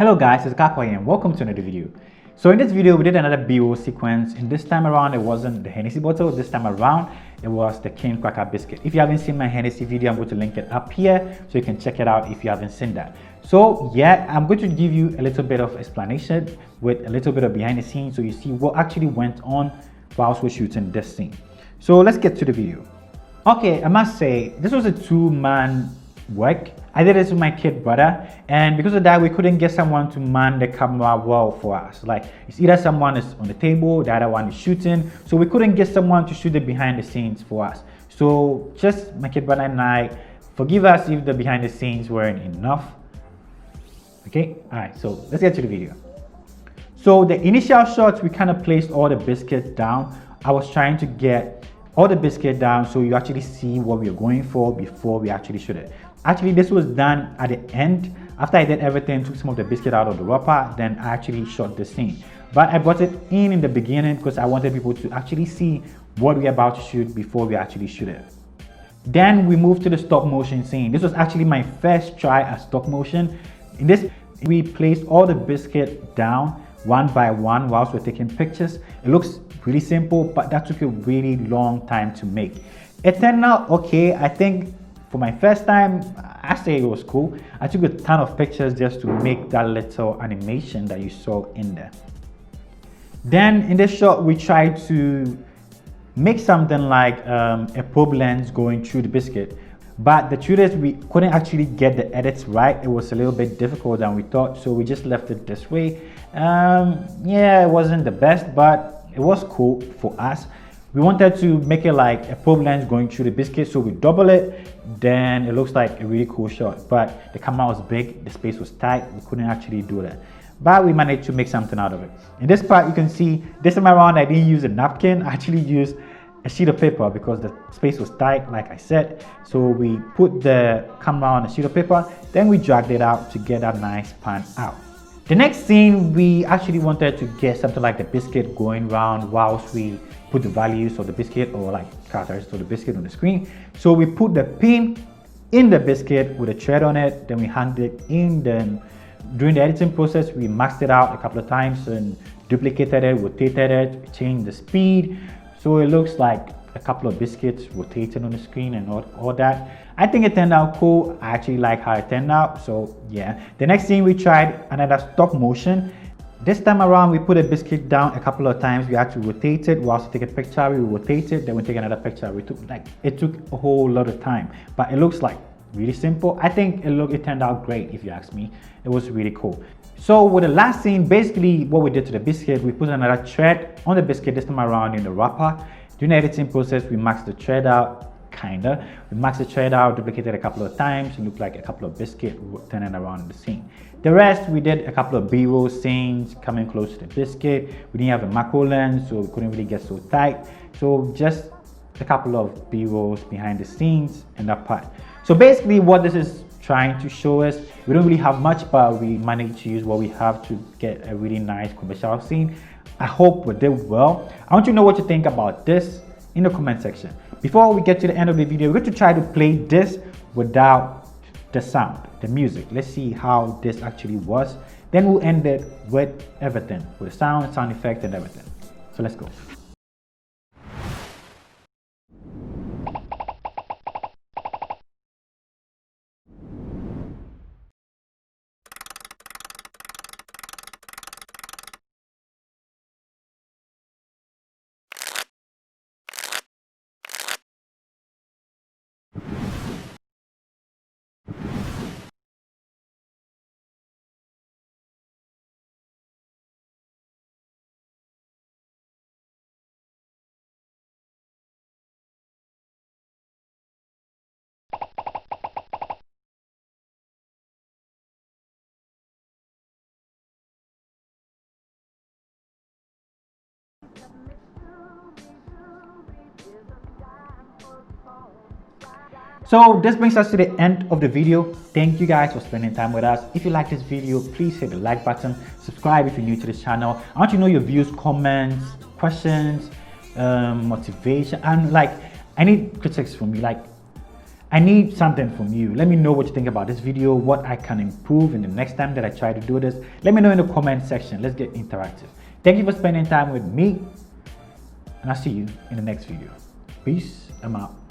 Hello guys, it's Rickaquaog and welcome to another video. So in this video we did another B-roll sequence, and this time around it wasn't the Hennessy bottle. This time around it was the cane cracker biscuit. If you haven't seen my Hennessy video, I'm going to link it up here so you can check it out if you haven't seen that. So yeah, I'm going to give you a little bit of explanation with a little bit of behind the scenes so you see what actually went on whilst we're shooting this scene. So let's get to the video. Okay, I must say this was a two-man work. I did this with my kid brother, and because of that we couldn't get someone to man the camera well for us. Like, it's either someone is on the table, the other one is shooting, so we couldn't get someone to shoot the behind the scenes for us. So just my kid brother and I, forgive us if the behind the scenes weren't enough. Okay, all right, so let's get to the video. So the initial shots, we kind of placed all the biscuits down. I was trying to get all the biscuit down so you actually see what we are going for before we actually shoot it. Actually, this was done at the end. After I did everything, took some of the biscuit out of the wrapper, then I actually shot the scene. But I brought it in the beginning because I wanted people to actually see what we're about to shoot before we actually shoot it. Then we moved to the stop motion scene. This was actually my first try at stop motion. In this, we placed all the biscuit down one by one whilst we're taking pictures. It looks really simple, but that took a really long time to make. It turned out okay. I think for my first time, I say it was cool. I took a ton of pictures just to make that little animation that you saw in there. Then in this shot, we tried to make something like a probe lens going through the biscuit. But the truth is we couldn't actually get the edits right. It was a little bit difficult than we thought, so we just left it this way. Yeah, it wasn't the best, but it was cool for us. We wanted to make it like a probe lens going through the biscuit, so we double it. Then it looks like a really cool shot, but the camera was big, the space was tight, we couldn't actually do that. But we managed to make something out of it. In this part, you can see this time around I didn't use a napkin, I actually used a sheet of paper because the space was tight, like I said. So we put the camera on a sheet of paper, then we dragged it out to get that nice pan out. The next scene, we actually wanted to get something like the biscuit going round whilst we put the values of the biscuit or like characteristics of the biscuit on the screen. So we put the pin in the biscuit with a thread on it, then we hung it in. Then during the editing process, we maxed it out a couple of times and duplicated it, rotated it, changed the speed. So it looks like a couple of biscuits rotated on the screen and all that. I think it turned out cool. I actually like how it turned out. So yeah, the next scene we tried another stop motion. This time around we put a biscuit down a couple of times. We had to rotate it whilst we take a picture. We rotate it, then we take another picture. It took a whole lot of time, but it looks like really simple. I think it turned out great if you ask me. It was really cool. So with the last scene, basically what we did to the biscuit, we put another thread on the biscuit this time around in the wrapper. During the editing process, we maxed the thread out, kinda. We maxed the thread out, duplicated a couple of times. It looked like a couple of biscuits turning around in the scene. The rest, we did a couple of B-roll scenes coming close to the biscuit. We didn't have a macro lens, so we couldn't really get so tight. So just a couple of B-rolls behind the scenes and that part. So basically what this is trying to show us, we don't really have much, but we managed to use what we have to get a really nice commercial scene. I hope we did well. I want you to know what you think about this in the comment section. Before we get to the end of the video, we're going to try to play this without the sound, the music. Let's see how this actually was. Then we'll end it with everything, with the sound effect and everything. So let's go. So this brings us to the end of the video. Thank you guys for spending time with us. If you like this video, please hit the like button, subscribe if you're new to this channel. I want you to know your views, comments, questions, motivation, and like I need critics from you. Like I need something from you. Let me know what you think about this video, what I can improve in the next time that I try to do this. Let me know in the comment section. Let's get interactive. Thank you for spending time with me, and I'll see you in the next video. Peace. I'm out.